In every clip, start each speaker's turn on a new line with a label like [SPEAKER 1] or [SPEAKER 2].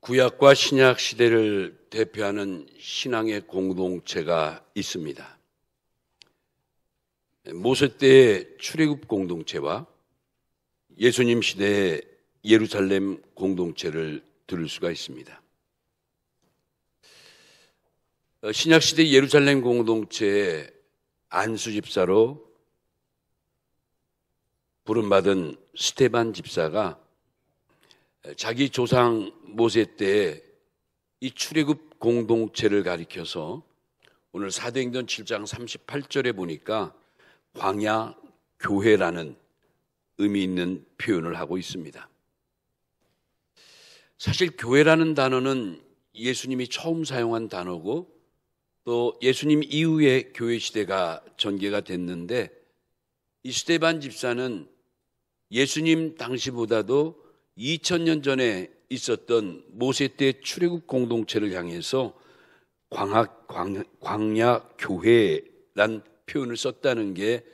[SPEAKER 1] 구약과 신약 시대를 대표하는 신앙의 공동체가 있습니다. 모세 때의 출애굽 공동체와 예수님 시대의 예루살렘 공동체를 들을 수가 있습니다. 신약 시대 예루살렘 공동체의 안수 집사로 부름받은 스데반 집사가 자기 조상 모세 때의 이 출애굽 공동체를 가리켜서 오늘 사도행전 7장 38절에 보니까 광야 교회라는 의미 있는 표현을 하고 있습니다. 사실 교회라는 단어는 예수님이 처음 사용한 단어고 또 예수님 이후에 교회 시대가 전개가 됐는데 이 스데반 집사는 예수님 당시보다도 2000년 전에 있었던 모세 때 출애굽 공동체를 향해서 광야 교회란 표현을 썼다는 게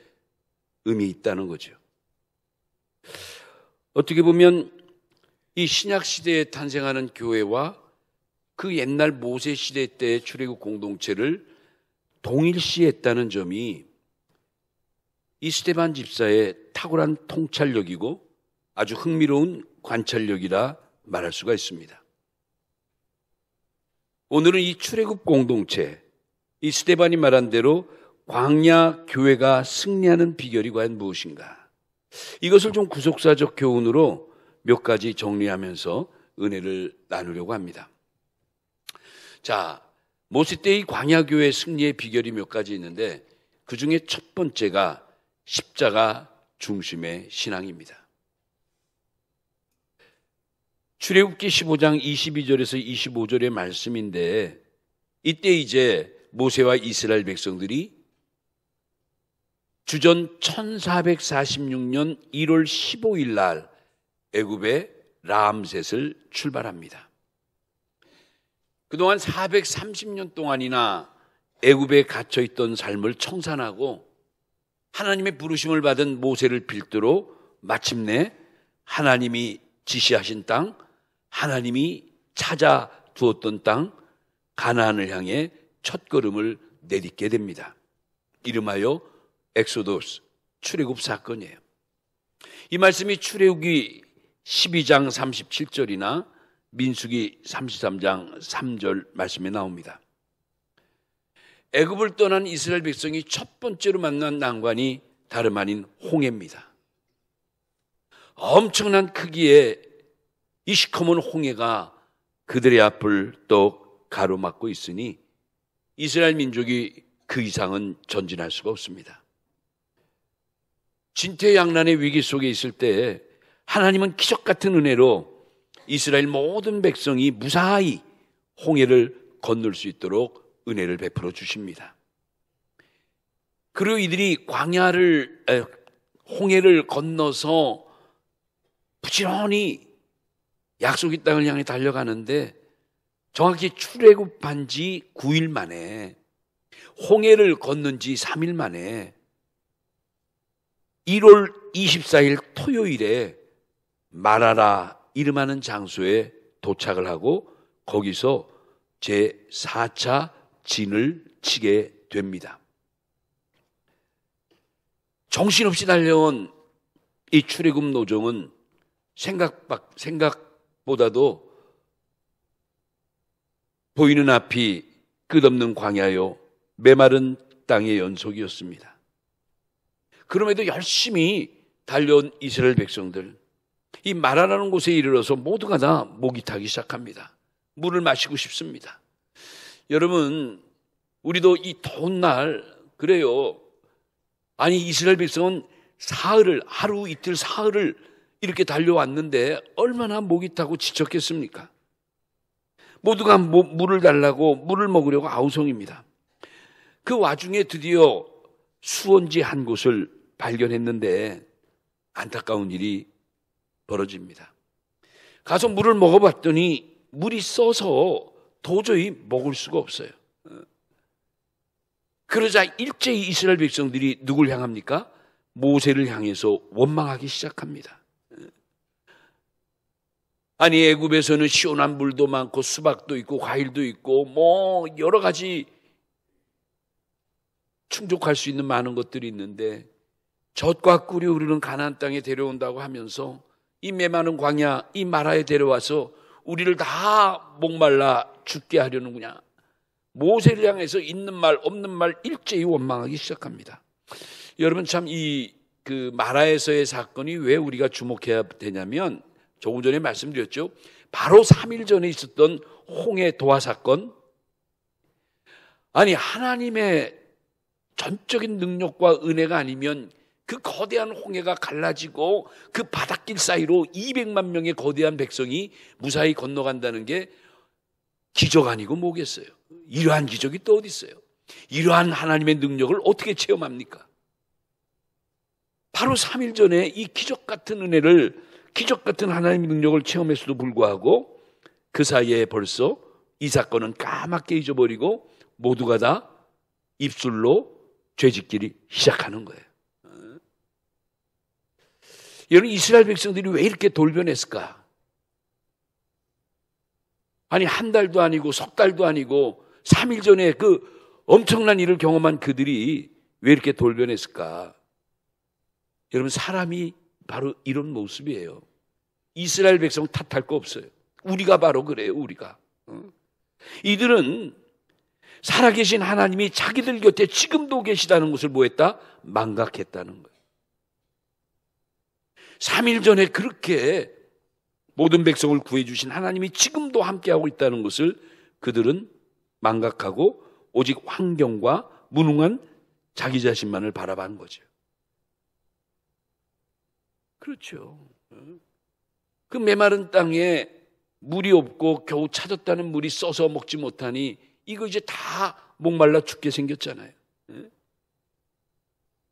[SPEAKER 1] 의미 있다는 거죠. 어떻게 보면 이 신약 시대에 탄생하는 교회와 그 옛날 모세 시대 때의 출애굽 공동체를 동일시했다는 점이 이 스데반 집사의 탁월한 통찰력이고 아주 흥미로운 관찰력이라 말할 수가 있습니다. 오늘은 이 출애굽 공동체, 이 스데반이 말한 대로 광야 교회가 승리하는 비결이 과연 무엇인가? 이것을 좀 구속사적 교훈으로 몇 가지 정리하면서 은혜를 나누려고 합니다. 자, 모세 때의 광야 교회 승리의 비결이 몇 가지 있는데 그 중에 첫 번째가 십자가 중심의 신앙입니다. 출애굽기 15장 22절에서 25절의 말씀인데 이때 이제 모세와 이스라엘 백성들이 주전 1446년 1월 15일 날 애굽의 라암셋을 출발합니다. 그동안 430년 동안이나 애굽에 갇혀있던 삶을 청산하고 하나님의 부르심을 받은 모세를 필두로 마침내 하나님이 지시하신 땅, 하나님이 찾아 두었던 땅 가나안을 향해 첫걸음을 내딛게 됩니다. 이름하여 엑소도스, 출애굽 사건이에요. 이 말씀이 출애굽기 12장 37절이나 민수기 33장 3절 말씀에 나옵니다. 애굽을 떠난 이스라엘 백성이 첫 번째로 만난 난관이 다름 아닌 홍해입니다. 엄청난 크기의 이 시커먼 홍해가 그들의 앞을 또 가로막고 있으니 이스라엘 민족이 그 이상은 전진할 수가 없습니다. 진퇴양난의 위기 속에 있을 때 하나님은 기적 같은 은혜로 이스라엘 모든 백성이 무사히 홍해를 건널 수 있도록 은혜를 베풀어 주십니다. 그리고 이들이 홍해를 건너서 부지런히 약속의 땅을 향해 달려가는데 정확히 출애굽한 지 9일 만에 홍해를 건넌 지 3일 만에 1월 24일 토요일에 마라라 이름하는 장소에 도착을 하고 거기서 제4차 진을 치게 됩니다. 정신없이 달려온 이 출애굽 노정은 생각보다도 보이는 앞이 끝없는 광야요 메마른 땅의 연속이었습니다. 그럼에도 열심히 달려온 이스라엘 백성들, 이 마라라는 곳에 이르러서 모두가 다 목이 타기 시작합니다. 물을 마시고 싶습니다. 여러분, 우리도 이 더운 날 그래요. 아니 이스라엘 백성은 하루 이틀 사흘을 이렇게 달려왔는데 얼마나 목이 타고 지쳤겠습니까? 모두가 물을 달라고 물을 먹으려고 아우성입니다. 그 와중에 드디어 수원지 한 곳을 발견했는데 안타까운 일이 벌어집니다. 가서 물을 먹어봤더니 물이 써서 도저히 먹을 수가 없어요. 그러자 일제히 이스라엘 백성들이 누굴 향합니까? 모세를 향해서 원망하기 시작합니다. 아니 애굽에서는 시원한 물도 많고 수박도 있고 과일도 있고 뭐 여러 가지 충족할 수 있는 많은 것들이 있는데 젖과 꿀이 흐르는 가나안 땅에 데려온다고 하면서 이 메마른 광야 이 마라에 데려와서 우리를 다 목말라 죽게 하려는구나. 모세를 향해서 있는 말 없는 말 일제히 원망하기 시작합니다. 여러분 참 이 그 마라에서의 사건이 왜 우리가 주목해야 되냐면 조금 전에 말씀드렸죠. 바로 3일 전에 있었던 홍해 도화 사건. 아니 하나님의 전적인 능력과 은혜가 아니면 그 거대한 홍해가 갈라지고 그 바닷길 사이로 200만 명의 거대한 백성이 무사히 건너간다는 게 기적 아니고 뭐겠어요? 이러한 기적이 또 어디 있어요? 이러한 하나님의 능력을 어떻게 체험합니까? 바로 3일 전에 이 기적 같은 은혜를, 기적 같은 하나님의 능력을 체험했어도 불구하고 그 사이에 벌써 이 사건은 까맣게 잊어버리고 모두가 다 입술로 죄짓기를 시작하는 거예요. 여러분 이스라엘 백성들이 왜 이렇게 돌변했을까? 아니 한 달도 아니고 석 달도 아니고 3일 전에 그 엄청난 일을 경험한 그들이 왜 이렇게 돌변했을까? 여러분 사람이 바로 이런 모습이에요. 이스라엘 백성 탓할 거 없어요. 우리가 바로 그래요. 우리가. 이들은 살아계신 하나님이 자기들 곁에 지금도 계시다는 것을 뭐했다? 망각했다는 거예요. 3일 전에 그렇게 모든 백성을 구해주신 하나님이 지금도 함께하고 있다는 것을 그들은 망각하고 오직 환경과 무능한 자기 자신만을 바라본 거죠. 그렇죠. 그 메마른 땅에 물이 없고 겨우 찾았다는 물이 써서 먹지 못하니 이거 이제 다 목말라 죽게 생겼잖아요.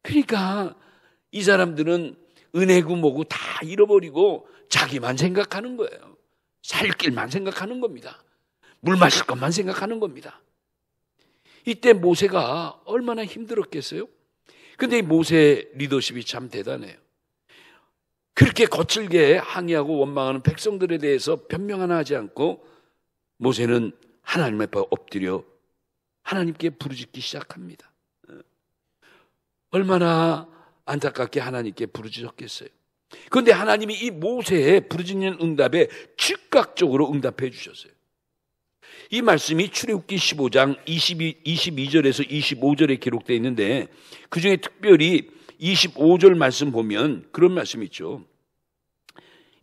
[SPEAKER 1] 그러니까 이 사람들은 은혜고 뭐고 다 잃어버리고 자기만 생각하는 거예요. 살 길만 생각하는 겁니다. 물 마실 것만 생각하는 겁니다. 이때 모세가 얼마나 힘들었겠어요? 근데 이 모세 리더십이 참 대단해요. 그렇게 거칠게 항의하고 원망하는 백성들에 대해서 변명 하나 하지 않고 모세는 하나님 앞에 엎드려 하나님께 부르짖기 시작합니다. 얼마나 안타깝게 하나님께 부르짖었겠어요. 그런데 하나님이 이 모세의 부르짖는 응답에 즉각적으로 응답해 주셨어요. 이 말씀이 출애굽기 15장 22절에서 25절에 기록되어 있는데 그중에 특별히 25절 말씀 보면 그런 말씀이 있죠.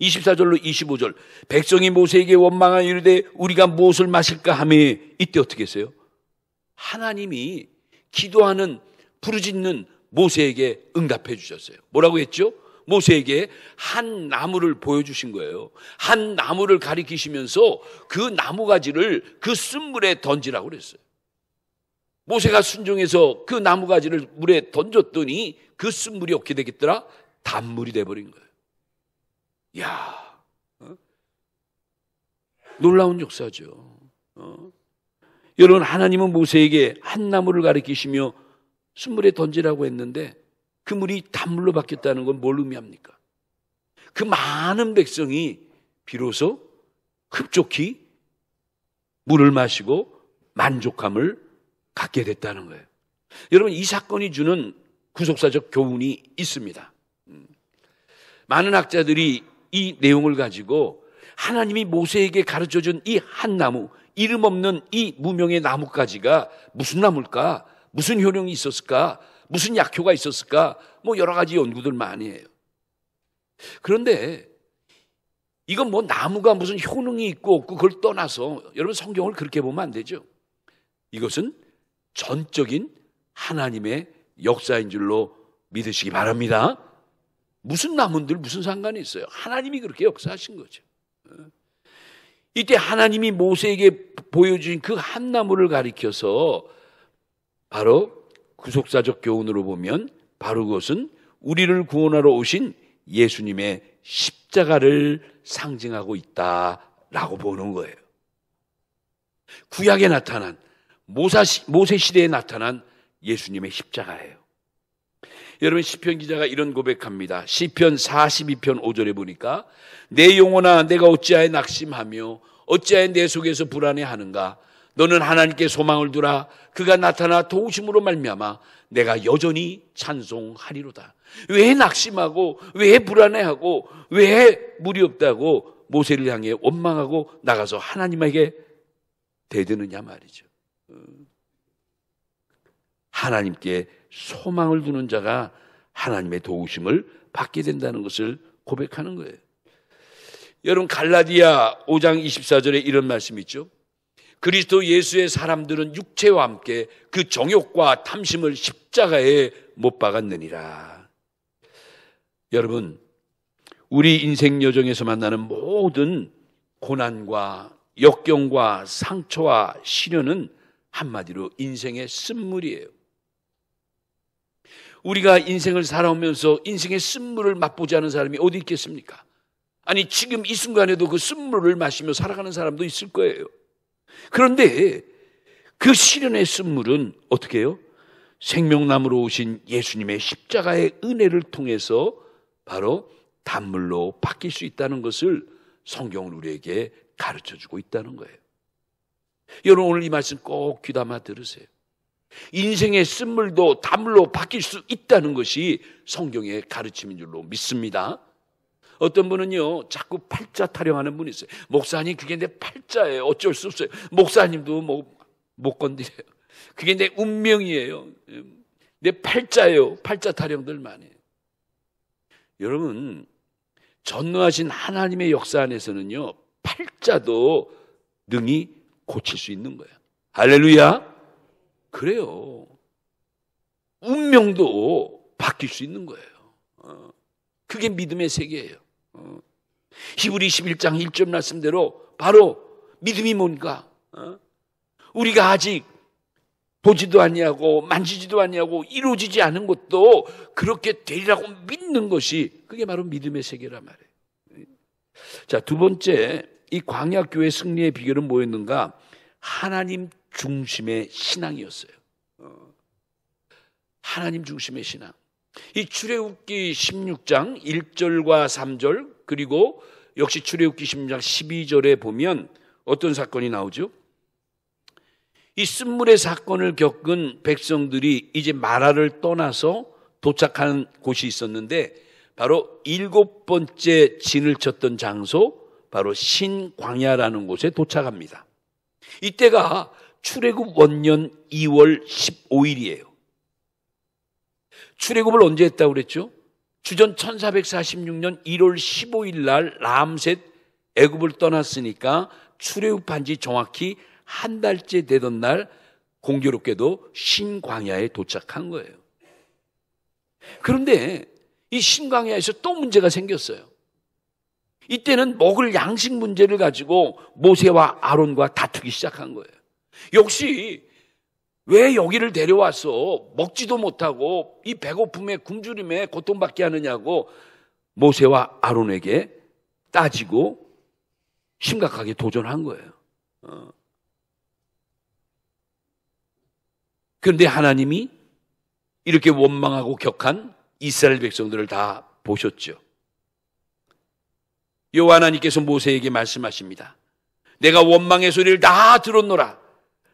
[SPEAKER 1] 24절로 25절 백성이 모세에게 원망하여 이르되 우리가 무엇을 마실까 하며 이때 어떻게 했어요? 하나님이 기도하는 부르짖는 모세에게 응답해 주셨어요. 뭐라고 했죠? 모세에게 한 나무를 보여주신 거예요. 한 나무를 가리키시면서 그 나무가지를 그 쓴물에 던지라고 그랬어요. 모세가 순종해서 그 나무가지를 물에 던졌더니 그 쓴물이 어떻게 되겠더라? 단물이 돼버린 거예요. 이야, 놀라운 역사죠. 여러분 하나님은 모세에게 한 나무를 가리키시며 쓴물에 던지라고 했는데 그 물이 단물로 바뀌었다는 건 뭘 의미합니까? 그 많은 백성이 비로소 흡족히 물을 마시고 만족함을 갖게 됐다는 거예요. 여러분 이 사건이 주는 구속사적 교훈이 있습니다. 많은 학자들이 이 내용을 가지고 하나님이 모세에게 가르쳐준 이 한 나무, 이름 없는 이 무명의 나뭇가지가 무슨 나무일까? 무슨 효능이 있었을까? 무슨 약효가 있었을까? 뭐 여러 가지 연구들 많이 해요. 그런데 이건 뭐 나무가 무슨 효능이 있고 없고 그걸 떠나서 여러분 성경을 그렇게 보면 안 되죠. 이것은 전적인 하나님의 역사인 줄로 믿으시기 바랍니다. 무슨 나무들 무슨 상관이 있어요? 하나님이 그렇게 역사하신 거죠. 이때 하나님이 모세에게 보여준 그 한 나무를 가리켜서 바로 구속사적 교훈으로 보면 바로 그것은 우리를 구원하러 오신 예수님의 십자가를 상징하고 있다라고 보는 거예요. 구약에 나타난 모세 시대에 나타난 예수님의 십자가예요. 여러분, 시편 기자가 이런 고백합니다. 시편 42편 5절에 보니까 내 영혼아 내가 어찌하여 낙심하며 어찌하여 내 속에서 불안해하는가. 너는 하나님께 소망을 두라. 그가 나타나 도우심으로 말미암아 내가 여전히 찬송하리로다. 왜 낙심하고 왜 불안해하고 왜 물이 없다고 모세를 향해 원망하고 나가서 하나님에게 대드느냐 말이죠. 하나님께 소망을 두는 자가 하나님의 도우심을 받게 된다는 것을 고백하는 거예요. 여러분, 갈라디아 5장 24절에 이런 말씀이 있죠. 그리스도 예수의 사람들은 육체와 함께 그 정욕과 탐심을 십자가에 못 박았느니라. 여러분, 우리 인생 여정에서 만나는 모든 고난과 역경과 상처와 시련은 한마디로 인생의 쓴물이에요. 우리가 인생을 살아오면서 인생의 쓴물을 맛보지 않은 사람이 어디 있겠습니까? 아니, 지금 이 순간에도 그 쓴물을 마시며 살아가는 사람도 있을 거예요. 그런데 그 시련의 쓴물은 어떻게 해요? 생명나무로 오신 예수님의 십자가의 은혜를 통해서 바로 단물로 바뀔 수 있다는 것을 성경은 우리에게 가르쳐주고 있다는 거예요. 여러분, 오늘 이 말씀 꼭 귀담아 들으세요. 인생의 쓴물도 단물로 바뀔 수 있다는 것이 성경의 가르침인 줄로 믿습니다. 어떤 분은요, 자꾸 팔자 타령하는 분이 있어요. 목사님, 그게 내 팔자예요. 어쩔 수 없어요. 목사님도 못 건드려요. 그게 내 운명이에요. 내 팔자예요. 팔자 타령들 많이 해요. 여러분, 전능하신 하나님의 역사 안에서는요, 팔자도 능히 고칠 수 있는 거예요. 할렐루야. 그래요. 운명도 바뀔 수 있는 거예요. 그게 믿음의 세계예요. 히브리 11장 1절 말씀대로 바로 믿음이 뭔가? 우리가 아직 보지도 아니하고 만지지도 아니하고 이루어지지 않은 것도 그렇게 되리라고 믿는 것이 그게 바로 믿음의 세계란 말이에요. 자, 두 번째, 이 광야교회 승리의 비결은 뭐였는가? 하나님 중심의 신앙이었어요. 하나님 중심의 신앙. 이 출애굽기 16장 1절과 3절 그리고 역시 출애굽기 16장 12절에 보면 어떤 사건이 나오죠? 이 쓴물의 사건을 겪은 백성들이 이제 마라를 떠나서 도착한 곳이 있었는데 바로 7번째 진을 쳤던 장소, 바로 신광야라는 곳에 도착합니다. 이때가 출애굽 원년 2월 15일이에요. 출애굽을 언제 했다고 그랬죠? 주전 1446년 1월 15일 날 람셋 애굽을 떠났으니까 출애굽한 지 정확히 한 달째 되던 날 공교롭게도 신광야에 도착한 거예요. 그런데 이 신광야에서 또 문제가 생겼어요. 이때는 먹을 양식 문제를 가지고 모세와 아론과 다투기 시작한 거예요. 역시 왜 여기를 데려와서 먹지도 못하고 이 배고픔에 굶주림에 고통받게 하느냐고 모세와 아론에게 따지고 심각하게 도전한 거예요. 그런데 하나님이 이렇게 원망하고 격한 이스라엘 백성들을 다 보셨죠. 여호와 하나님께서 모세에게 말씀하십니다. 내가 원망의 소리를 다 들었노라.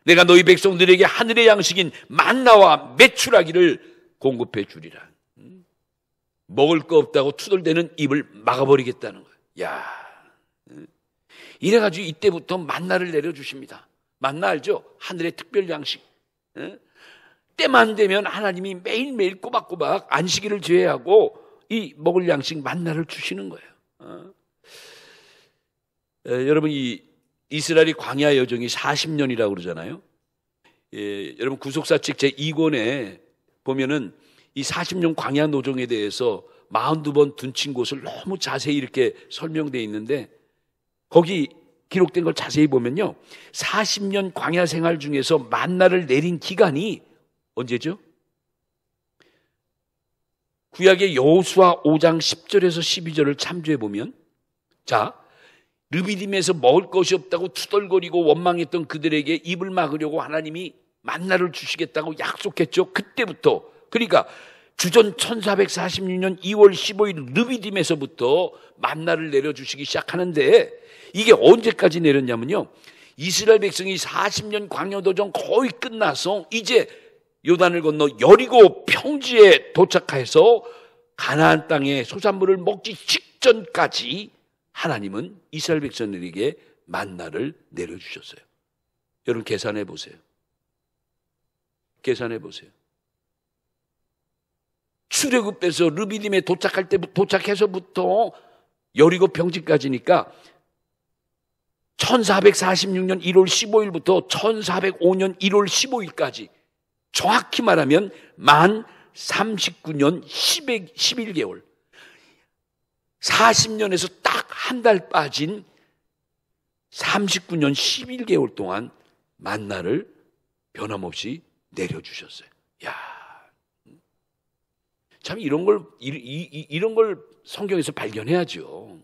[SPEAKER 1] 내가 너희 백성들에게 하늘의 양식인 만나와 메추라기를 공급해 주리라. 먹을 거 없다고 투덜대는 입을 막아버리겠다는 거예요. 야, 이래가지고 이때부터 만나를 내려주십니다. 만나 알죠? 하늘의 특별 양식. 때만 되면 하나님이 매일매일 꼬박꼬박 안식일을 제외하고 이 먹을 양식 만나를 주시는 거예요. 여러분, 이 이스라엘이 광야 여정이 40년이라고 그러잖아요. 여러분, 구속사책 제2권에 보면은 이 40년 광야 노정에 대해서 42번 둔친 곳을 너무 자세히 이렇게 설명되어 있는데 거기 기록된 걸 자세히 보면요, 40년 광야 생활 중에서 만나를 내린 기간이 언제죠? 구약의 여호수아 5장 10절에서 12절을 참조해 보면, 자, 르비딤에서 먹을 것이 없다고 투덜거리고 원망했던 그들에게 입을 막으려고 하나님이 만나를 주시겠다고 약속했죠. 그때부터, 그러니까 주전 1446년 2월 15일 르비딤에서부터 만나를 내려주시기 시작하는데 이게 언제까지 내렸냐면요. 이스라엘 백성이 40년 광야도전 거의 끝나서 이제 요단을 건너 여리고 평지에 도착해서 가나안 땅의 소산물을 먹기 직전까지 하나님은 이스라엘 백성들에게 만나를 내려주셨어요. 여러분 계산해 보세요. 계산해 보세요. 출애굽해서 르비딤에 도착해서부터 여리고 평지까지니까 1446년 1월 15일부터 1405년 1월 15일까지 정확히 말하면 만 39년 11개월 40년에서 딱 한 달 빠진 39년 11개월 동안 만나를 변함없이 내려주셨어요. 야, 참 이런 걸 성경에서 발견해야죠.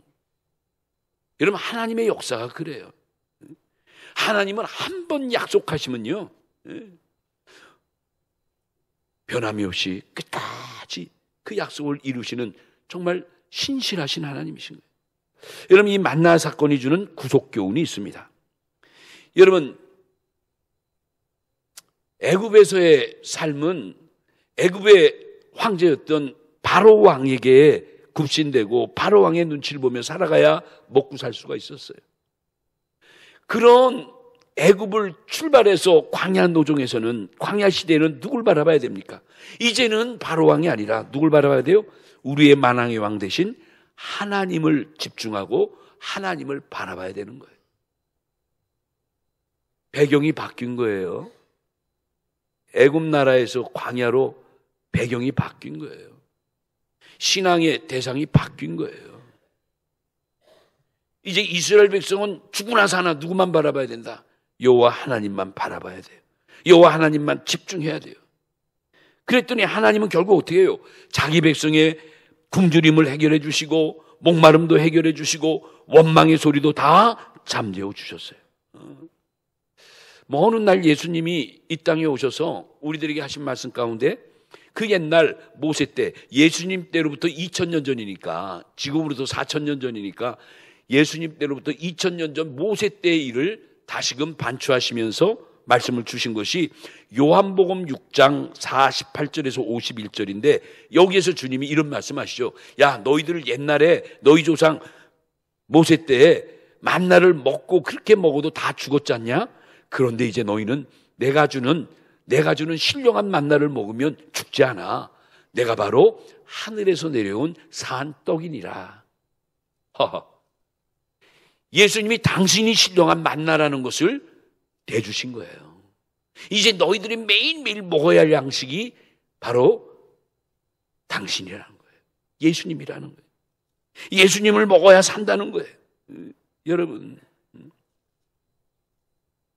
[SPEAKER 1] 여러분 하나님의 역사가 그래요. 하나님은 한 번 약속하시면요 변함이 없이 끝까지 그 약속을 이루시는 정말 신실하신 하나님이신 거예요. 여러분 이 만나 사건이 주는 구속 교훈이 있습니다. 여러분 애굽에서의 삶은 애굽의 황제였던 바로 왕에게 굽신대고 바로 왕의 눈치를 보며 살아가야 먹고 살 수가 있었어요. 그런 애굽을 출발해서 광야 노정에서는 광야 시대에는 누굴 바라봐야 됩니까? 이제는 바로 왕이 아니라 누굴 바라봐야 돼요? 우리의 만왕의 왕 대신 하나님을 집중하고 하나님을 바라봐야 되는 거예요. 배경이 바뀐 거예요. 애굽 나라에서 광야로 배경이 바뀐 거예요. 신앙의 대상이 바뀐 거예요. 이제 이스라엘 백성은 죽으나 사나 누구만 바라봐야 된다. 여호와 하나님만 바라봐야 돼요. 여호와 하나님만 집중해야 돼요. 그랬더니 하나님은 결국 어떻게 해요? 자기 백성의 굶주림을 해결해 주시고 목마름도 해결해 주시고 원망의 소리도 다 잠재워 주셨어요. 어느 날 예수님이 이 땅에 오셔서 우리들에게 하신 말씀 가운데 그 옛날 모세 때 예수님 때로부터 2000년 전이니까 지금으로부터 4000년 전이니까 예수님 때로부터 2000년 전 모세 때의 일을 다시금 반추하시면서 말씀을 주신 것이 요한복음 6장 48절에서 51절인데 여기에서 주님이 이런 말씀하시죠. 야 너희들 옛날에 너희 조상 모세 때에 만나를 먹고 그렇게 먹어도 다 죽었지 않냐? 그런데 이제 너희는 내가 주는 신령한 만나를 먹으면 죽지 않아. 내가 바로 하늘에서 내려온 산 떡이니라. 예수님이 당신이 신령한 만나라는 것을 대주신 거예요. 이제 너희들이 매일매일 먹어야 할 양식이 바로 당신이라는 거예요. 예수님이라는 거예요. 예수님을 먹어야 산다는 거예요. 여러분,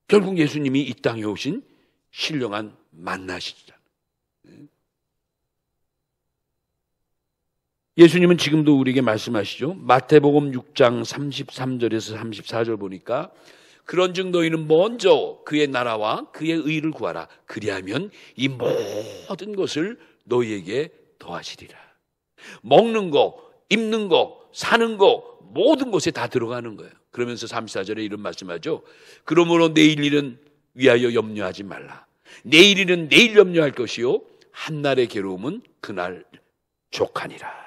[SPEAKER 1] 결국 예수님이 이 땅에 오신 신령한 만나시잖아요. 예수님은 지금도 우리에게 말씀하시죠. 마태복음 6장 33절에서 34절 보니까 그런즉 너희는 먼저 그의 나라와 그의 의를 구하라. 그리하면 이 모든 것을 너희에게 더하시리라. 먹는 거, 입는 거, 사는 거 모든 것에 다 들어가는 거예요. 그러면서 34절에 이런 말씀하죠. 그러므로 내일 일은 위하여 염려하지 말라. 내일 일은 내일 염려할 것이요 한날의 괴로움은 그날 족하니라.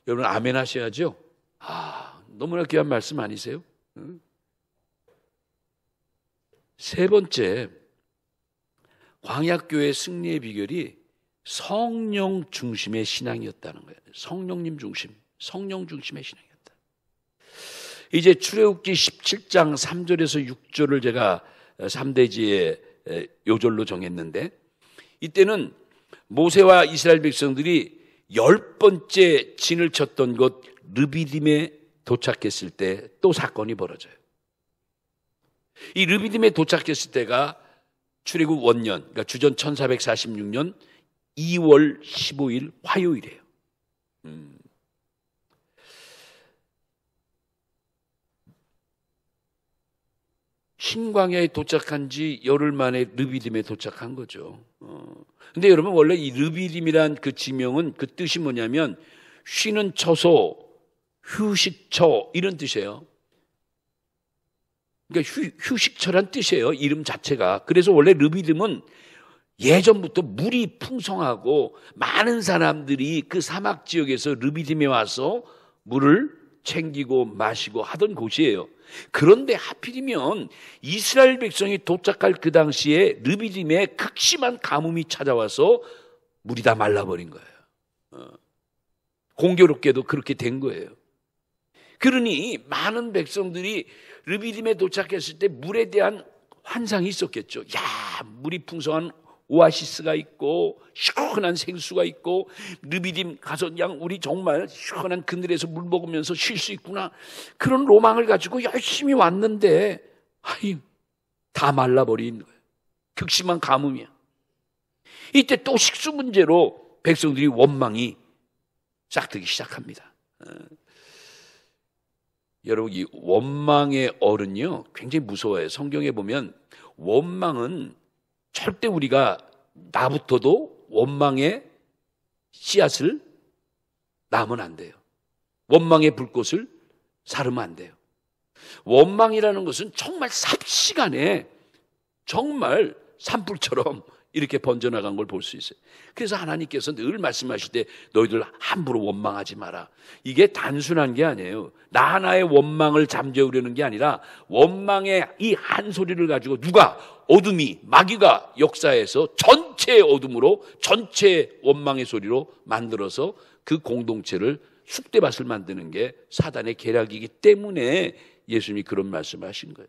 [SPEAKER 1] 여러분 아멘 하셔야죠. 너무나 귀한 말씀 아니세요? 세 번째, 광야교회 승리의 비결이 성령 중심의 신앙이었다는 거예요. 성령 중심의 신앙이었다. 이제 출애굽기 17장 3절에서 6절을 제가 3대지의 요절로 정했는데 이때는 모세와 이스라엘 백성들이 10번째 진을 쳤던 곳 르비딤에 도착했을 때 또 사건이 벌어져요. 이 르비딤에 도착했을 때가 출애굽 원년, 그러니까 주전 1446년 2월 15일 화요일이에요. 신광야에 도착한 지 열흘 만에 르비딤에 도착한 거죠. 근데 여러분, 원래 이 르비딤이란 그 지명은 그 뜻이 뭐냐면 쉬는 처소, 휴식처 이런 뜻이에요. 그러니까 휴식처란 뜻이에요, 이름 자체가. 그래서 원래 르비딤은 예전부터 물이 풍성하고 많은 사람들이 그 사막 지역에서 르비딤에 와서 물을 챙기고 마시고 하던 곳이에요. 그런데 하필이면 이스라엘 백성이 도착할 그 당시에 르비딤에 극심한 가뭄이 찾아와서 물이 다 말라버린 거예요. 공교롭게도 그렇게 된 거예요. 그러니 많은 백성들이 르비딤에 도착했을 때 물에 대한 환상이 있었겠죠. 야, 물이 풍성한 오아시스가 있고 시원한 생수가 있고 르비딤 가서 그냥 우리 정말 시원한 그늘에서 물 먹으면서 쉴 수 있구나, 그런 로망을 가지고 열심히 왔는데 다 말라버린 거예요. 극심한 가뭄이야. 이때 또 식수 문제로 백성들이 원망이 싹트기 시작합니다. 여러분, 이 원망의 어른요 굉장히 무서워요. 성경에 보면 원망은 절대 우리가 나부터도 원망의 씨앗을 낳으면 안 돼요. 원망의 불꽃을 사르면 안 돼요. 원망이라는 것은 정말 삽시간에 정말 산불처럼 이렇게 번져나간 걸 볼 수 있어요. 그래서 하나님께서 늘 말씀하실 때 너희들 함부로 원망하지 마라. 이게 단순한 게 아니에요. 나 하나의 원망을 잠재우려는 게 아니라 원망의 이 한 소리를 가지고 누가 어둠이 마귀가 역사에서 전체의 어둠으로 전체의 원망의 소리로 만들어서 그 공동체를 쑥대밭을 만드는 게 사단의 계략이기 때문에 예수님이 그런 말씀을 하신 거예요.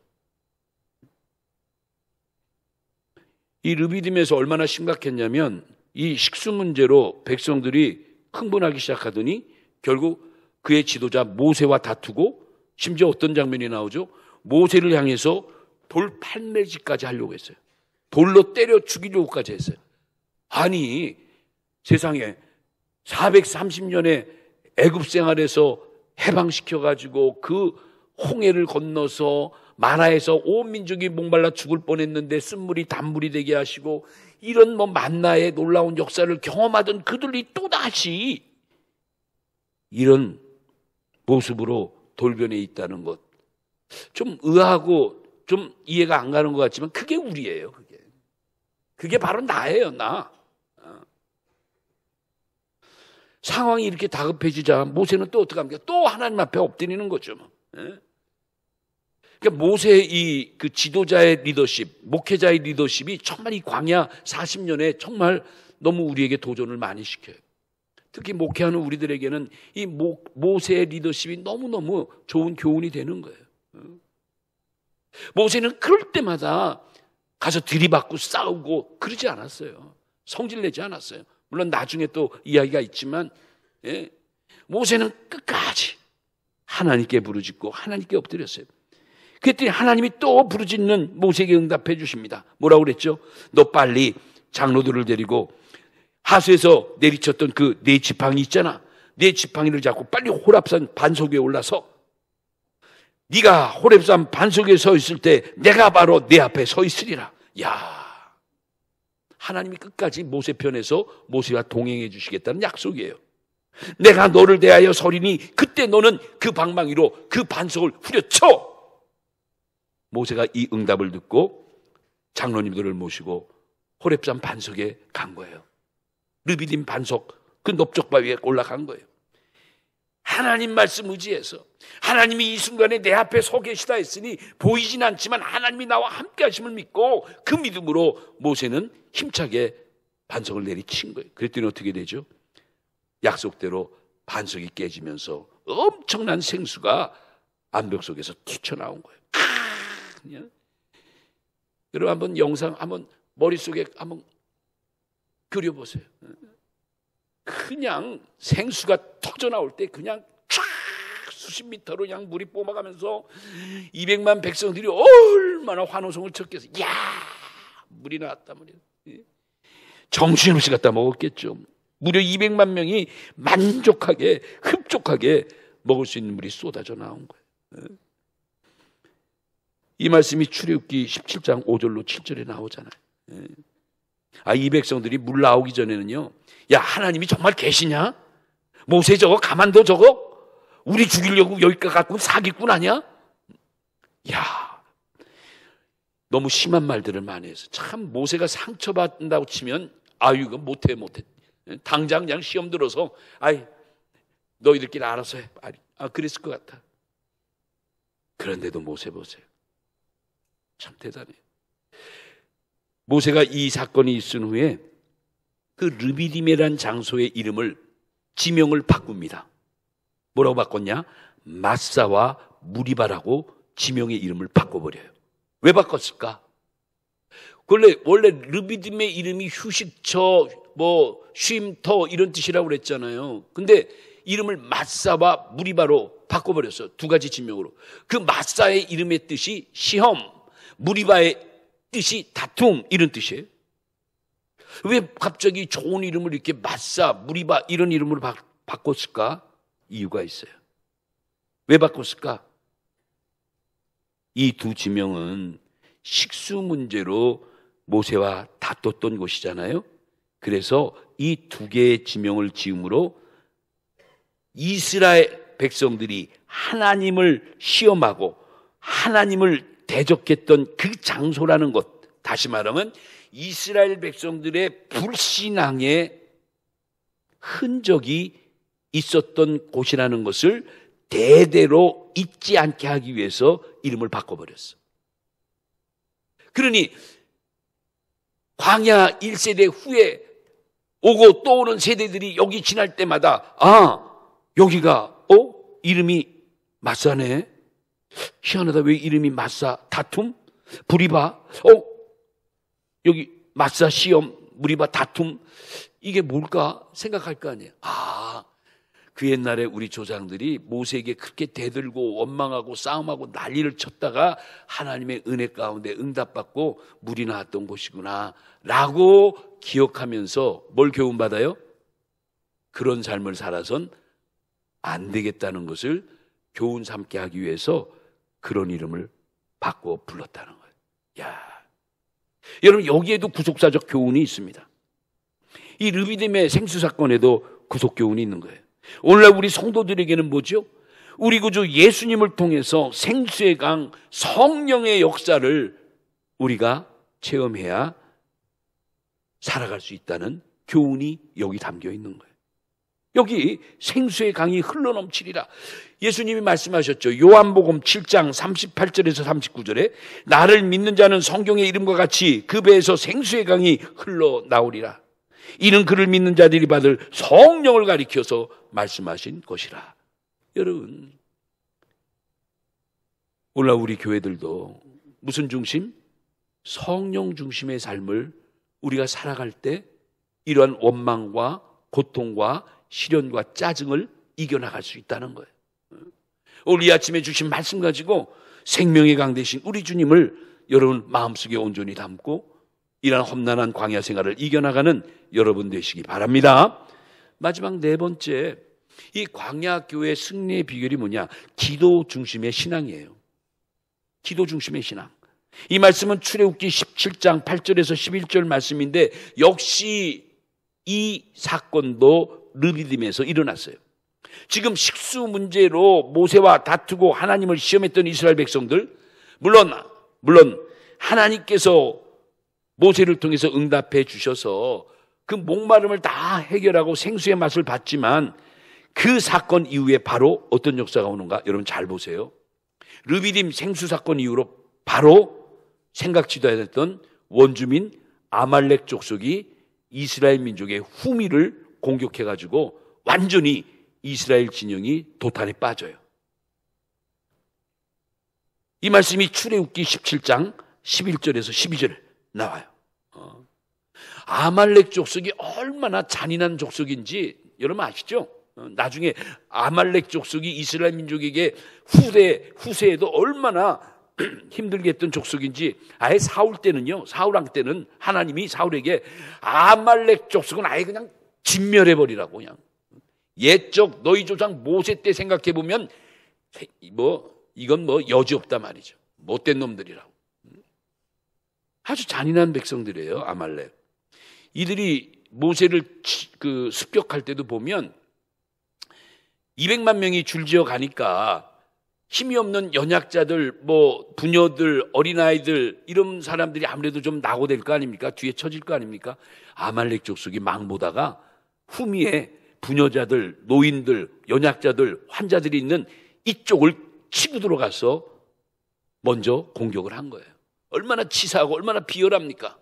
[SPEAKER 1] 이 르비딤에서 얼마나 심각했냐면 이 식수 문제로 백성들이 흥분하기 시작하더니 결국 그의 지도자 모세와 다투고, 심지어 어떤 장면이 나오죠? 모세를 향해서 돌 판매질까지 하려고 했어요. 돌로 때려 죽이려고까지 했어요. 아니, 세상에 430년의 애굽 생활에서 해방시켜가지고 그 홍해를 건너서 마라에서 온 민족이 목말라 죽을 뻔했는데 쓴물이 단물이 되게 하시고, 이런 만나의 놀라운 역사를 경험하던 그들이 또다시 이런 모습으로 돌변해 있다는 것, 좀 의아하고 좀 이해가 안 가는 것 같지만 그게 우리예요. 그게 바로 나예요, 나. 상황이 이렇게 다급해지자 모세는 또 어떻게 합니까? 또 하나님 앞에 엎드리는 거죠. 그러니까 모세의 그 지도자의 리더십, 목회자의 리더십이 정말 이 광야 40년에 정말 너무 우리에게 도전을 많이 시켜요. 특히 목회하는 우리들에게는 이 모세의 리더십이 너무너무 좋은 교훈이 되는 거예요. 모세는 그럴 때마다 가서 들이받고 싸우고 그러지 않았어요. 성질내지 않았어요. 물론 나중에 또 이야기가 있지만, 모세는 끝까지 하나님께 부르짖고 하나님께 엎드렸어요. 그랬더니 하나님이 또 부르짖는 모세에게 응답해 주십니다. 뭐라고 그랬죠? 너 빨리 장로들을 데리고 하수에서 내리쳤던 그 네 지팡이 있잖아. 네 지팡이를 잡고 빨리 호렙산 반석 위에 올라서, 네가 호렙산 반석 위에 서 있을 때 내가 바로 내 앞에 서 있으리라. 야, 하나님이 끝까지 모세 편에서 모세와 동행해 주시겠다는 약속이에요. 내가 너를 대하여 서리니 그때 너는 그 방망이로 그 반석을 후려쳐. 모세가 이 응답을 듣고 장로님들을 모시고 호렙산 반석에 간 거예요. 르비딤 반석 그 넓적바위에 올라간 거예요. 하나님 말씀 의지해서 하나님이 이 순간에 내 앞에 서 계시다 했으니 보이진 않지만 하나님이 나와 함께 하심을 믿고 그 믿음으로 모세는 힘차게 반석을 내리친 거예요. 그랬더니 어떻게 되죠? 약속대로 반석이 깨지면서 엄청난 생수가 암벽 속에서 튀쳐나온 거예요. 그냥. 여러분 한번 영상 한번 머릿속에 한번 그려보세요. 그냥 생수가 터져나올 때 그냥 쫙 수십 미터로 그냥 물이 뿜어가면서 200만 백성들이 얼마나 환호성을 쳤겠어요. 야, 물이 나왔다. 정신없이 갖다 먹었겠죠. 무려 200만 명이 만족하게 흡족하게 먹을 수 있는 물이 쏟아져 나온 거예요. 이 말씀이 출애굽기 17장 5절로 7절에 나오잖아요. 이 백성들이 물 나오기 전에는요, 야, 하나님이 정말 계시냐? 모세 저거 가만둬 저거? 우리 죽이려고 여기까지 갖고 사기꾼 아니야? 야, 너무 심한 말들을 많이 해서 참 모세가 상처받는다고 치면 이거 못해. 당장 그냥 시험 들어서 너희들끼리 알아서 해. 그랬을 것 같아. 그런데도 모세 보세요. 참 대단해요. 모세가 이 사건이 있은 후에 그 르비딤이라는 장소의 지명을 바꿉니다. 뭐라고 바꿨냐? 마사와 무리바라고 지명의 이름을 바꿔버려요. 왜 바꿨을까? 원래 르비딤의 이름이 휴식처, 쉼터 이런 뜻이라고 그랬잖아요. 근데 이름을 마사와 무리바로 바꿔버렸어요. 두 가지 지명으로. 그 마사의 이름의 뜻이 시험, 무리바의 뜻이 다툼 이런 뜻이에요. 왜 갑자기 좋은 이름을 이렇게 마사, 무리바 이런 이름으로 바꿨을까? 이유가 있어요. 왜 바꿨을까? 이 두 지명은 식수 문제로 모세와 다퉜던 곳이잖아요. 그래서 이 두 개의 지명을 지음으로 이스라엘 백성들이 하나님을 시험하고 하나님을 대적했던 그 장소라는 것, 다시 말하면 이스라엘 백성들의 불신앙의 흔적이 있었던 곳이라는 것을 대대로 잊지 않게 하기 위해서 이름을 바꿔버렸어. 그러니 광야 1세대 후에 오고 또 오는 세대들이 여기 지날 때마다 여기가 이름이 마사네. 희한하다. 왜 이름이 마사? 다툼? 무리바? 여기 마사 시험, 무리바 다툼. 이게 뭘까 생각할 거 아니에요. 그 옛날에 우리 조상들이 모세에게 그렇게 대들고 원망하고 싸움하고 난리를 쳤다가 하나님의 은혜 가운데 응답받고 물이 나왔던 곳이구나 라고 기억하면서 뭘 교훈받아요? 그런 삶을 살아선 안 되겠다는 것을 교훈 삼게 하기 위해서 그런 이름을 바꿔 불렀다는 거예요. 여러분, 여기에도 구속사적 교훈이 있습니다. 이 르비딤의 생수 사건에도 구속 교훈이 있는 거예요. 오늘날 우리 성도들에게는 뭐죠? 우리 구주 예수님을 통해서 생수의 강 성령의 역사를 우리가 체험해야 살아갈 수 있다는 교훈이 여기 담겨 있는 거예요. 여기 생수의 강이 흘러넘치리라. 예수님이 말씀하셨죠. 요한복음 7장 38절에서 39절에 나를 믿는 자는 성경의 이름과 같이 그 배에서 생수의 강이 흘러나오리라. 이는 그를 믿는 자들이 받을 성령을 가리켜서 말씀하신 것이라. 여러분, 오늘 우리 교회들도 무슨 중심? 성령 중심의 삶을 우리가 살아갈 때 이러한 원망과 고통과 시련과 짜증을 이겨나갈 수 있다는 거예요. 오늘 이 아침에 주신 말씀 가지고 생명의 강 되신 우리 주님을 여러분 마음속에 온전히 담고 이런 험난한 광야 생활을 이겨나가는 여러분 되시기 바랍니다. 마지막 네 번째, 이 광야 교회 승리의 비결이 뭐냐? 기도 중심의 신앙이에요. 기도 중심의 신앙. 이 말씀은 출애굽기 17장 8절에서 11절 말씀인데 역시 이 사건도 르비딤에서 일어났어요. 지금 식수 문제로 모세와 다투고 하나님을 시험했던 이스라엘 백성들, 물론 하나님께서 모세를 통해서 응답해 주셔서 그 목마름을 다 해결하고 생수의 맛을 봤지만 그 사건 이후에 바로 어떤 역사가 오는가? 여러분 잘 보세요. 르비딤 생수 사건 이후로 바로 생각지도 않았던 원주민 아말렉 족속이 이스라엘 민족의 후미를 공격해가지고 완전히 이스라엘 진영이 도탄에 빠져요. 이 말씀이 출애굽기 17장 11절에서 12절에 나와요. 아말렉 족속이 얼마나 잔인한 족속인지 여러분 아시죠? 나중에 아말렉 족속이 이스라엘 민족에게 후세에도 얼마나 힘들게 했던 족속인지 아예 사울 왕 때는 하나님이 사울에게 아말렉 족속은 아예 그냥 진멸해버리라고 그냥. 옛적 너희 조상 모세 때 생각해보면 이건 여지없다 말이죠. 못된 놈들이라고. 아주 잔인한 백성들이에요, 아말렉. 이들이 모세를 습격할 때도 보면 200만 명이 줄지어 가니까 힘이 없는 연약자들, 부녀들, 어린아이들 이런 사람들이 아무래도 좀 낙오될 거 아닙니까? 뒤에 처질 거 아닙니까? 아말렉 족속이 막 보다가 후미에 부녀자들, 노인들, 연약자들, 환자들이 있는 이쪽을 치고 들어가서 먼저 공격을 한 거예요. 얼마나 치사하고 얼마나 비열합니까?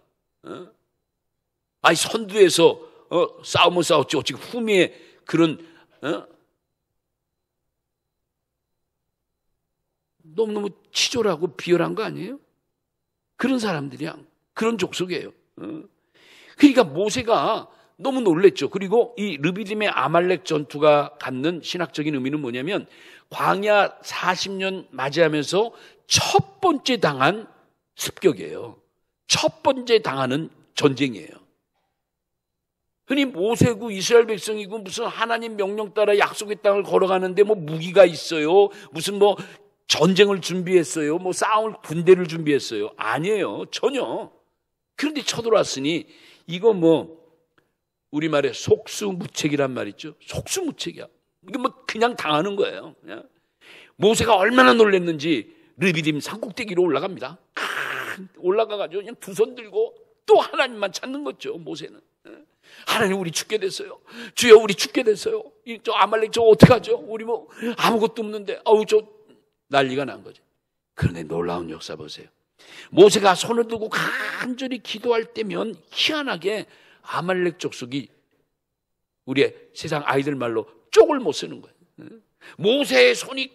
[SPEAKER 1] 선두에서 싸움을 싸웠지 어찌 후미에 그런 너무너무 치졸하고 비열한 거 아니에요? 그런 사람들이야. 그런 족속이에요. 그러니까 모세가 너무 놀랬죠. 그리고 이 르비딤의 아말렉 전투가 갖는 신학적인 의미는 뭐냐면 광야 40년 맞이하면서 첫 번째 당한 습격이에요. 첫 번째 당하는 전쟁이에요. 흔히 모세고 이스라엘 백성이고 무슨 하나님 명령 따라 약속의 땅을 걸어가는데 무기가 있어요. 무슨 전쟁을 준비했어요. 싸울 군대를 준비했어요. 아니에요. 전혀. 그런데 쳐들어왔으니 이거 우리말에 속수무책이란 말 있죠. 속수무책이야. 이게 그냥 당하는 거예요. 그냥. 모세가 얼마나 놀랐는지 르비딤 산꼭대기로 올라갑니다. 올라가가지고 그냥 두 손 들고 또 하나님만 찾는 거죠. 모세는. 하나님 우리 죽게 됐어요. 주여 우리 죽게 됐어요. 저 아말렉 저 어떡하죠? 우리 아무것도 없는데 저 난리가 난 거죠. 그런데 놀라운 역사 보세요. 모세가 손을 들고 간절히 기도할 때면 희한하게 아말렉 족속이 우리의 세상 아이들 말로 쪽을 못 쓰는 거예요. 모세의 손이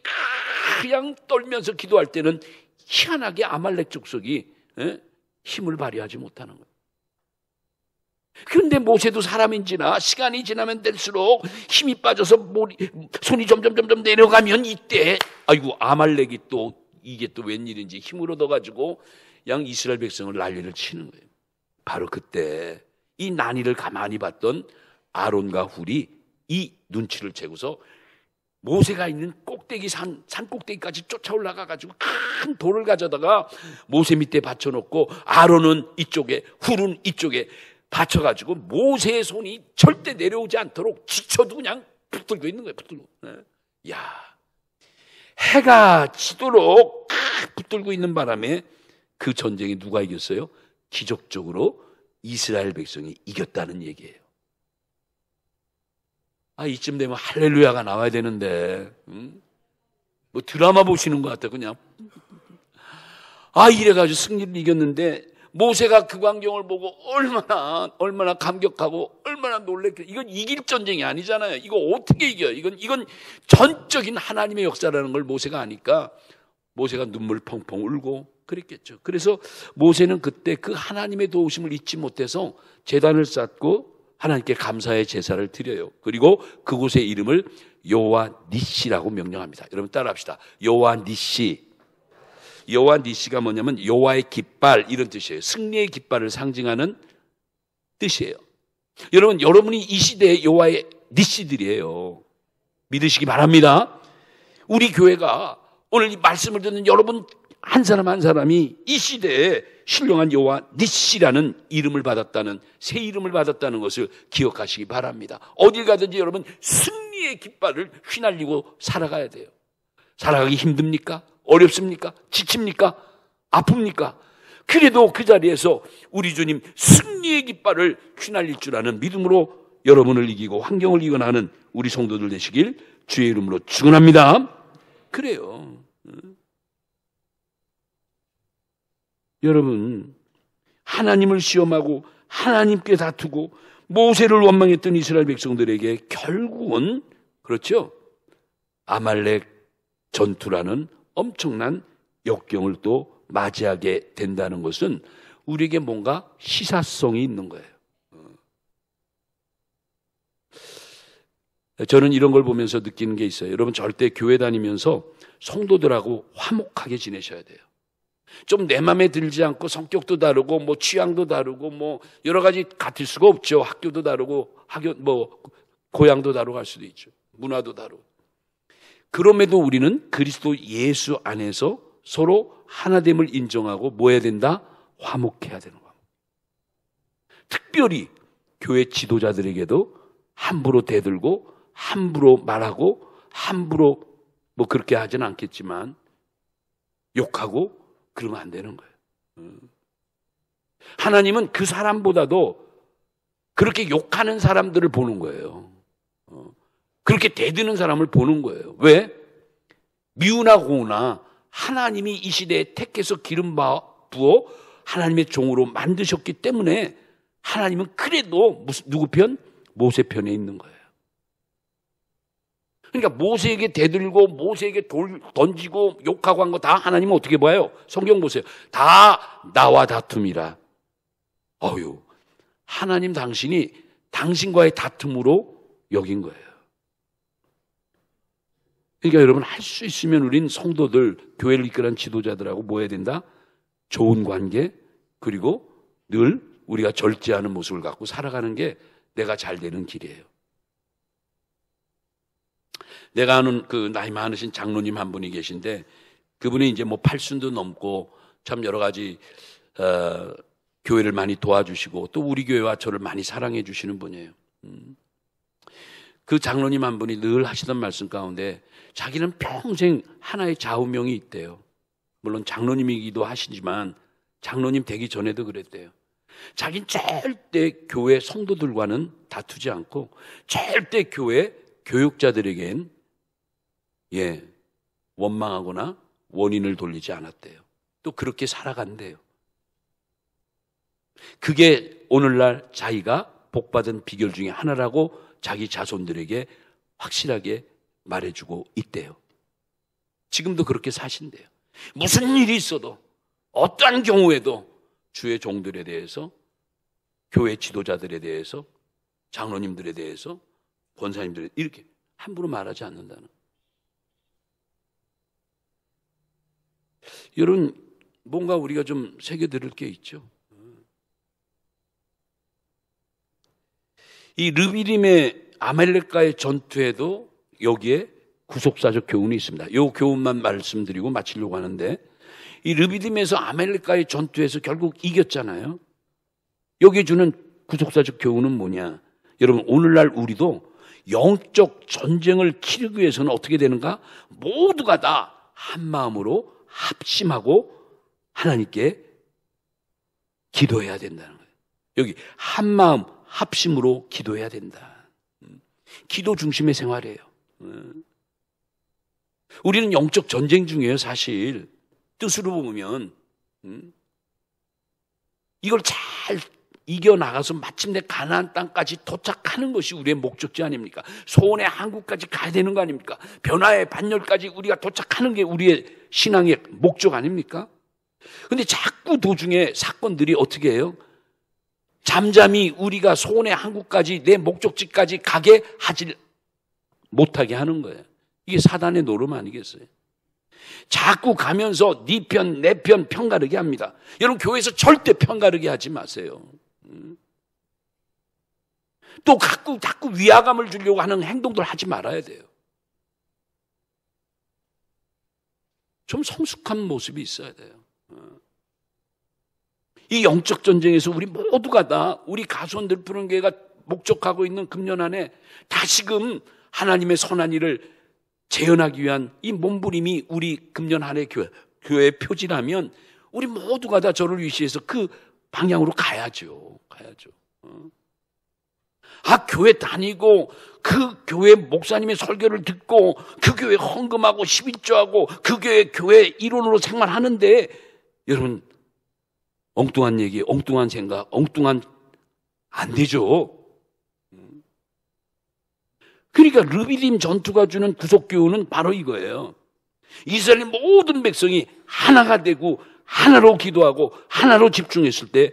[SPEAKER 1] 그냥 떨면서 기도할 때는 희한하게 아말렉 족속이 힘을 발휘하지 못하는 거예요. 그런데 모세도 사람인지나 시간이 지나면 될수록 힘이 빠져서 손이 점점 내려가면 이때 아말렉이 이게 또 웬일인지 힘을 얻어가지고 양 이스라엘 백성을 난리를 치는 거예요. 바로 그때 이 난리를 가만히 봤던 아론과 훌이 이 눈치를 채고서 모세가 있는 꼭대기 산 꼭대기까지 쫓아 올라가가지고 큰 돌을 가져다가 모세 밑에 받쳐놓고 아론은 이쪽에 훌은 이쪽에 받쳐가지고 모세의 손이 절대 내려오지 않도록 지쳐도 그냥 붙들고 있는 거예요. 붙들고. 해가 지도록 붙들고 있는 바람에 그 전쟁에 누가 이겼어요? 기적적으로 이스라엘 백성이 이겼다는 얘기예요. 이쯤 되면 할렐루야가 나와야 되는데 드라마 보시는 것 같아 그냥. 이래가지고 승리를 이겼는데 모세가 그 광경을 보고 얼마나 감격하고 얼마나 놀랬겠어요. 이건 이길 전쟁이 아니잖아요. 이거 어떻게 이겨요? 이건 전적인 하나님의 역사라는 걸 모세가 아니까 모세가 눈물 펑펑 울고 그랬겠죠. 그래서 모세는 그때 그 하나님의 도우심을 잊지 못해서 제단을 쌓고 하나님께 감사의 제사를 드려요. 그리고 그곳의 이름을 여호와 니시라고 명령합니다. 여러분 따라합시다. 여호와 니시. 여호와 니시가 뭐냐면 여호와의 깃발 이런 뜻이에요. 승리의 깃발을 상징하는 뜻이에요. 여러분이 이 시대의 여호와의 니시들이에요. 믿으시기 바랍니다. 우리 교회가 오늘 이 말씀을 듣는 여러분 한 사람 한 사람이 이 시대에 신령한 여호와 니시라는 이름을 받았다는 새 이름을 받았다는 것을 기억하시기 바랍니다. 어딜 가든지 여러분 승리의 깃발을 휘날리고 살아가야 돼요. 살아가기 힘듭니까? 어렵습니까? 지칩니까? 아픕니까? 그래도 그 자리에서 우리 주님 승리의 깃발을 휘날릴 줄 아는 믿음으로 여러분을 이기고 환경을 이겨나가는 우리 성도들 되시길 주의 이름으로 축원합니다. 그래요. 여러분 하나님을 시험하고 하나님께 다투고 모세를 원망했던 이스라엘 백성들에게 결국은 그렇죠. 아말렉 전투라는 엄청난 역경을 또 맞이하게 된다는 것은 우리에게 뭔가 시사성이 있는 거예요. 저는 이런 걸 보면서 느끼는 게 있어요. 여러분 절대 교회 다니면서 성도들하고 화목하게 지내셔야 돼요. 좀 내 마음에 들지 않고 성격도 다르고 취향도 다르고 여러 가지 같을 수가 없죠. 학교도 다르고 고향도 다르고 할 수도 있죠. 문화도 다르고. 그럼에도 우리는 그리스도 예수 안에서 서로 하나됨을 인정하고 뭐 해야 된다? 화목해야 되는 거야. 특별히 교회 지도자들에게도 함부로 대들고 함부로 말하고 함부로 뭐 그렇게 하진 않겠지만 욕하고 그러면 안 되는 거예요. 하나님은 그 사람보다도 그렇게 욕하는 사람들을 보는 거예요. 그렇게 대드는 사람을 보는 거예요. 왜? 미우나 고우나 하나님이 이 시대에 택해서 기름 부어 하나님의 종으로 만드셨기 때문에 하나님은 그래도 누구 편? 모세 편에 있는 거예요. 그러니까 모세에게 대들고 모세에게 돌 던지고 욕하고 한 거 다 하나님은 어떻게 봐요? 성경 보세요. 다 나와 다툼이라. 어휴, 하나님 당신이 당신과의 다툼으로 여긴 거예요. 그러니까 여러분 할 수 있으면 우린 성도들, 교회를 이끌어간 지도자들하고 뭐 해야 된다? 좋은 관계, 그리고 늘 우리가 절제하는 모습을 갖고 살아가는 게 내가 잘 되는 길이에요. 내가 아는 그 나이 많으신 장로님 한 분이 계신데 그분이 이제 뭐 80도 넘고 참 여러 가지 교회를 많이 도와주시고 또 우리 교회와 저를 많이 사랑해 주시는 분이에요. 그 장로님 한 분이 늘 하시던 말씀 가운데 자기는 평생 하나의 좌우명이 있대요. 물론 장로님이기도 하시지만 장로님 되기 전에도 그랬대요. 자기는 절대 교회 성도들과는 다투지 않고 절대 교회 교육자들에겐 원망하거나 원인을 돌리지 않았대요. 또 그렇게 살아간대요. 그게 오늘날 자기가 복받은 비결 중에 하나라고 자기 자손들에게 확실하게 말해주고 있대요. 지금도 그렇게 사신대요. 무슨 일이 있어도 어떠한 경우에도 주의 종들에 대해서, 교회 지도자들에 대해서, 장로님들에 대해서, 권사님들에 대해서 이렇게 함부로 말하지 않는다는. 여러분 뭔가 우리가 좀 새겨들을 게 있죠. 이 르비딤의 아말렉과의 전투에도 여기에 구속사적 교훈이 있습니다. 이 교훈만 말씀드리고 마치려고 하는데 이 르비딤에서 아말렉과의 전투에서 결국 이겼잖아요. 여기 주는 구속사적 교훈은 뭐냐? 여러분 오늘날 우리도 영적 전쟁을 치르기 위해서는 어떻게 되는가? 모두가 다 한 마음으로 합심하고 하나님께 기도해야 된다는 거예요. 여기 한 마음 합심으로 기도해야 된다. 기도 중심의 생활이에요. 우리는 영적 전쟁 중이에요. 사실 뜻으로 보면 이걸 잘 이겨나가서 마침내 가나안 땅까지 도착하는 것이 우리의 목적지 아닙니까? 소원의 한국까지 가야 되는 거 아닙니까? 변화의 반열까지 우리가 도착하는 게 우리의 신앙의 목적 아닙니까? 그런데 자꾸 도중에 사건들이 어떻게 해요? 잠잠히 우리가 소원의 한국까지 내 목적지까지 가게 하지 못하게 하는 거예요. 이게 사단의 노름 아니겠어요? 자꾸 가면서 네 편, 내 편 편가르게 합니다. 여러분 교회에서 절대 편가르게 하지 마세요. 또 자꾸 위화감을 주려고 하는 행동들 하지 말아야 돼요. 좀 성숙한 모습이 있어야 돼요. 이 영적 전쟁에서 우리 모두가 다 우리 가수원들 푸른교회가 목적하고 있는 금년 안에 다시금 하나님의 선한 일을 재현하기 위한 이 몸부림이 우리 금년 한 해 교회의 표지라면 우리 모두가 다 저를 위시해서 그 방향으로 가야죠. 교회 다니고 그 교회 목사님의 설교를 듣고 그 교회 헌금하고 11조하고 그 교회 일원으로 생활하는데 여러분 엉뚱한 얘기, 엉뚱한 생각, 안 되죠. 그러니까 르비딤 전투가 주는 구속교훈은 바로 이거예요. 이스라엘 모든 백성이 하나가 되고 하나로 기도하고 하나로 집중했을 때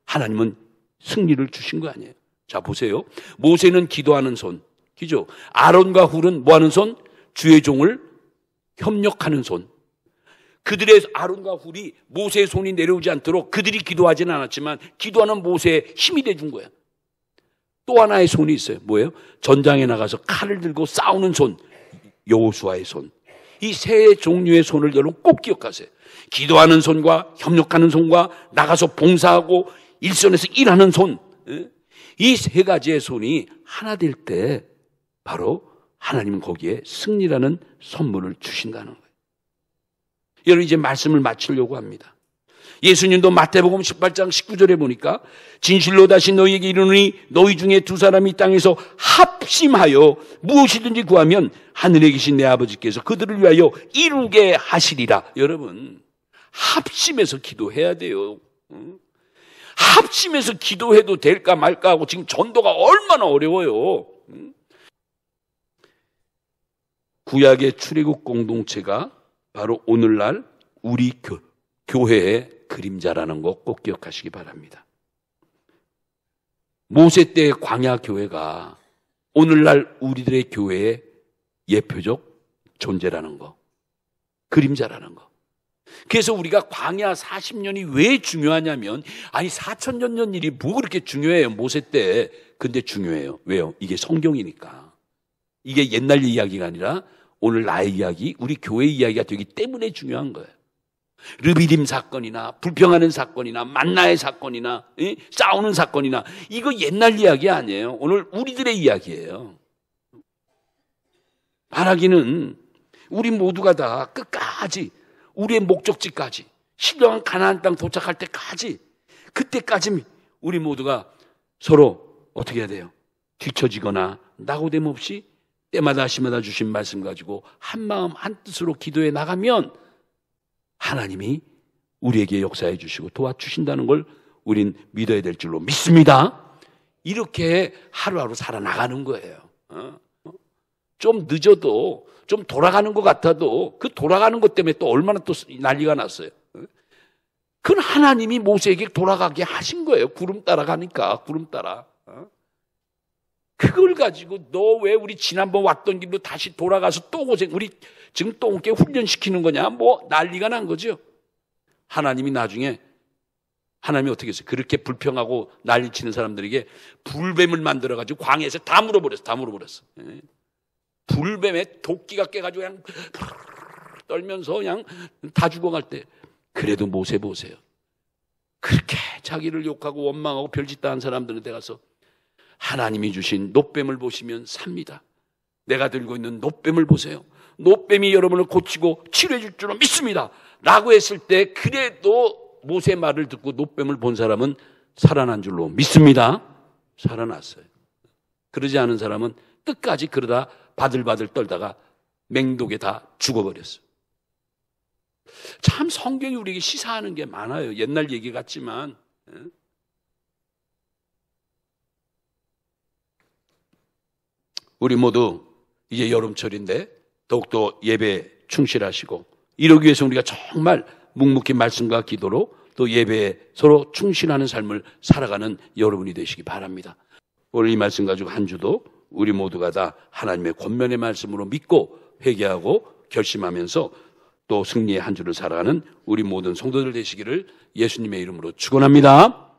[SPEAKER 1] 하나님은 승리를 주신 거 아니에요. 자 보세요. 모세는 기도하는 손, 그죠? 아론과 훌은 뭐하는 손? 주의 종을 협력하는 손. 그들의 아론과 훌이 모세의 손이 내려오지 않도록 그들이 기도하지는 않았지만 기도하는 모세의 힘이 돼준 거야. 또 하나의 손이 있어요. 뭐예요? 전장에 나가서 칼을 들고 싸우는 손, 여호수아의 손. 이 세 종류의 손을 여러분 꼭 기억하세요. 기도하는 손과 협력하는 손과 나가서 봉사하고 일선에서 일하는 손. 이 세 가지의 손이 하나 될 때 바로 하나님은 거기에 승리라는 선물을 주신다는 거예요. 여러분 이제 말씀을 마치려고 합니다. 예수님도 마태복음 18장 19절에 보니까 진실로 다시 너희에게 이르노니 너희 중에 두 사람이 이 땅에서 합심하여 무엇이든지 구하면 하늘에 계신 내 아버지께서 그들을 위하여 이루게 하시리라. 여러분 합심해서 기도해야 돼요. 합심해서 기도해도 될까 말까 하고 지금 전도가 얼마나 어려워요. 구약의 출애굽 공동체가 바로 오늘날 우리 교회의 그림자라는 거 꼭 기억하시기 바랍니다. 모세 때의 광야 교회가 오늘날 우리들의 교회의 예표적 존재라는 거, 그림자라는 거. 그래서 우리가 광야 40년이 왜 중요하냐면, 아니 4,000년 전 일이 뭐 그렇게 중요해요 모세 때. 근데 중요해요. 왜요? 이게 성경이니까. 이게 옛날 이야기가 아니라 오늘 나의 이야기, 우리 교회 이야기가 되기 때문에 중요한 거예요. 르비딤 사건이나 불평하는 사건이나 만나의 사건이나 싸우는 사건이나 이거 옛날 이야기 아니에요. 오늘 우리들의 이야기예요. 말하기는 우리 모두가 다 끝까지 우리의 목적지까지 신령한 가나안 땅 도착할 때까지, 그때까지 우리 모두가 서로 어떻게 해야 돼요? 뒤처지거나 낙오됨 없이 때마다 시마다 주신 말씀 가지고 한마음 한뜻으로 기도해 나가면 하나님이 우리에게 역사해 주시고 도와주신다는 걸 우린 믿어야 될 줄로 믿습니다. 이렇게 하루하루 살아나가는 거예요. 좀 늦어도, 좀 돌아가는 것 같아도 그 돌아가는 것 때문에 또 얼마나 또 난리가 났어요. 그건 하나님이 모세에게 돌아가게 하신 거예요. 구름 따라가니까, 구름 따라. 그걸 가지고 너 왜 우리 지난번 왔던 길로 다시 돌아가서 또 고생, 우리 지금 또 온게 훈련시키는 거냐? 뭐 난리가 난 거죠. 하나님이 나중에, 하나님이 어떻게 했어요? 그렇게 불평하고 난리치는 사람들에게 불뱀을 만들어가지고 광야에서 다 물어버렸어. 다 물어버렸어. 불뱀에 도끼가 깨가지고 그냥 떨면서 그냥 다 죽어갈 때, 그래도 모세 보세요. 그렇게 자기를 욕하고 원망하고 별짓 다 한 사람들한테 가서 하나님이 주신 놋뱀을 보시면 삽니다. 내가 들고 있는 놋뱀을 보세요. 놋뱀이 여러분을 고치고 치료해 줄 줄은 믿습니다. 라고 했을 때 그래도 모세 말을 듣고 놋뱀을 본 사람은 살아난 줄로 믿습니다. 살아났어요. 그러지 않은 사람은 끝까지 그러다 바들바들 떨다가 맹독에 다 죽어버렸어요. 참 성경이 우리에게 시사하는 게 많아요. 옛날 얘기 같지만. 우리 모두 이제 여름철인데 더욱더 예배에 충실하시고, 이러기 위해서 우리가 정말 묵묵히 말씀과 기도로 또 예배에 서로 충실하는 삶을 살아가는 여러분이 되시기 바랍니다. 오늘 이 말씀 가지고 한 주도 우리 모두가 다 하나님의 권면의 말씀으로 믿고 회개하고 결심하면서 또 승리의 한 주를 살아가는 우리 모든 성도들 되시기를 예수님의 이름으로 축원합니다.